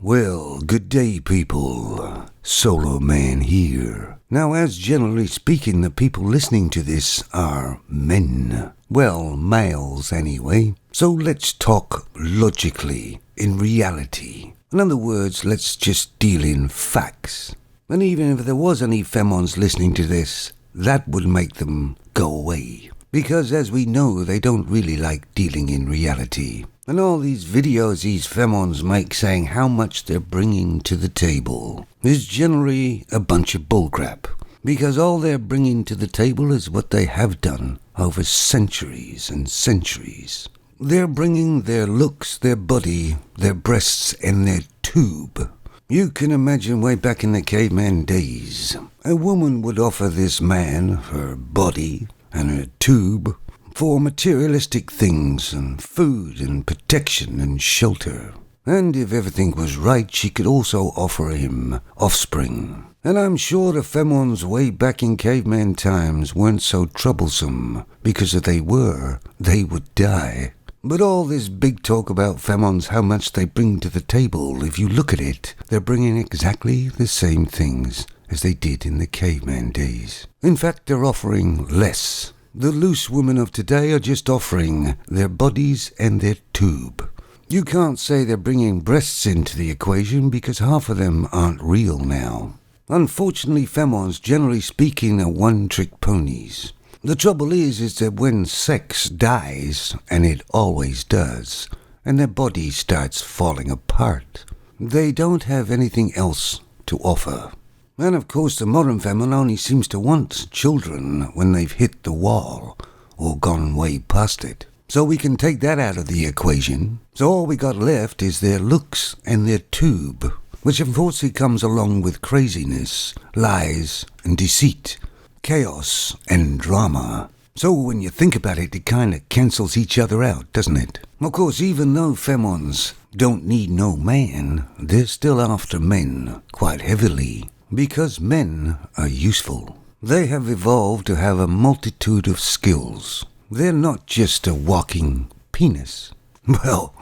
Well, good day, people. Solo Man here. Now, as generally speaking, the people listening to this are men. Well, males anyway. So let's talk logically, in reality. In other words, let's just deal in facts. And even if there was any femons listening to this, that would make them go away. Because as we know, they don't really like dealing in reality. And all these videos these femons make saying how much they're bringing to the table is generally a bunch of bullcrap. Because all they're bringing to the table is what they have done over centuries and centuries. They're bringing their looks, their body, their breasts, and their tube. You can imagine way back in the caveman days, a woman would offer this man her body and her tube for materialistic things and food and protection and shelter. And if everything was right, she could also offer him offspring. And I'm sure the femons way back in caveman times weren't so troublesome, because if they were, they would die. But all this big talk about femons, how much they bring to the table, if you look at it, they're bringing exactly the same things as they did in the caveman days. In fact, they're offering less. The loose women of today are just offering their bodies and their tube. You can't say they're bringing breasts into the equation because half of them aren't real now. Unfortunately, femons, generally speaking, are one-trick ponies. The trouble is that when sex dies, and it always does, and their body starts falling apart, they don't have anything else to offer. And of course the modern feminine only seems to want children when they've hit the wall or gone way past it. So we can take that out of the equation. So all we got left is their looks and their tube, which unfortunately comes along with craziness, lies and deceit, chaos and drama. So when you think about it, it kind of cancels each other out, doesn't it? Of course, even though femons don't need no man, they're still after men quite heavily. Because men are useful. They have evolved to have a multitude of skills. They're not just a walking penis. Well,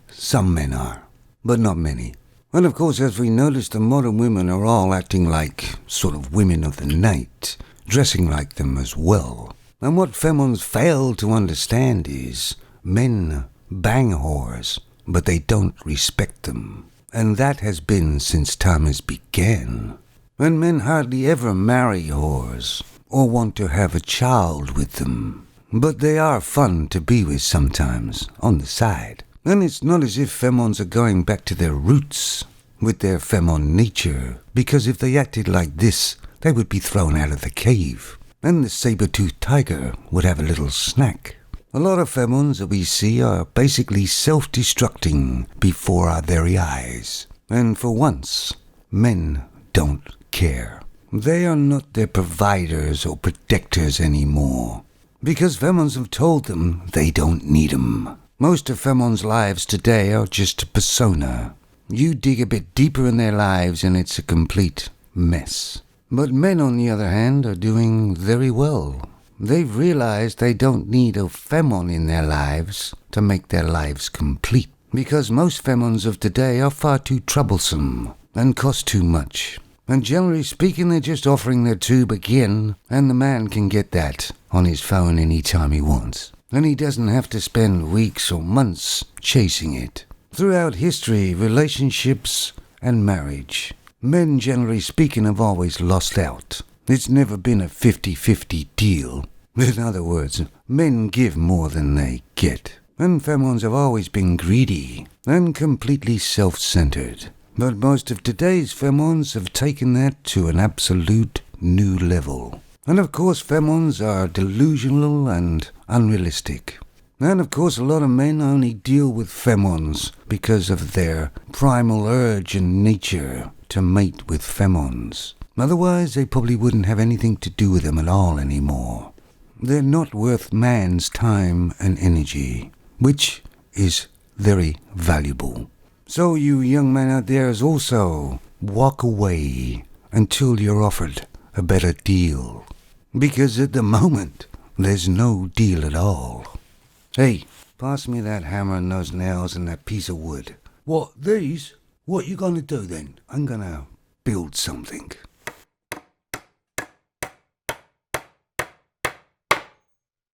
some men are, but not many. And of course, as we notice, the modern women are all acting like sort of women of the night, dressing like them as well. And what femons fail to understand is men bang whores, but they don't respect them. And that has been since time has began. And men hardly ever marry whores or want to have a child with them. But they are fun to be with sometimes, on the side. And it's not as if femons are going back to their roots with their femon nature, because if they acted like this, they would be thrown out of the cave, and the saber-toothed tiger would have a little snack. A lot of femons that we see are basically self-destructing before our very eyes. And for once, men don't care. They are not their providers or protectors anymore, because femons have told them they don't need them. Most of femons' lives today are just a persona. You dig a bit deeper in their lives and it's a complete mess. But men, on the other hand, are doing very well. They've realized they don't need a femon in their lives to make their lives complete, because most femons of today are far too troublesome and cost too much. And generally speaking, they're just offering their tube again, and the man can get that on his phone any time he wants. And he doesn't have to spend weeks or months chasing it. Throughout history, relationships and marriage, men generally speaking have always lost out. It's never been a 50-50 deal. In other words, men give more than they get. And femons have always been greedy and completely self-centered. But most of today's femons have taken that to an absolute new level. And of course, femons are delusional and unrealistic. And of course, a lot of men only deal with femons because of their primal urge and nature to mate with femons. Otherwise, they probably wouldn't have anything to do with them at all anymore. They're not worth man's time and energy, which is very valuable. So you young men out there is also walk away until you're offered a better deal. Because at the moment, there's no deal at all. Hey, pass me that hammer and those nails and that piece of wood. What, these? What you gonna do then? I'm gonna build something.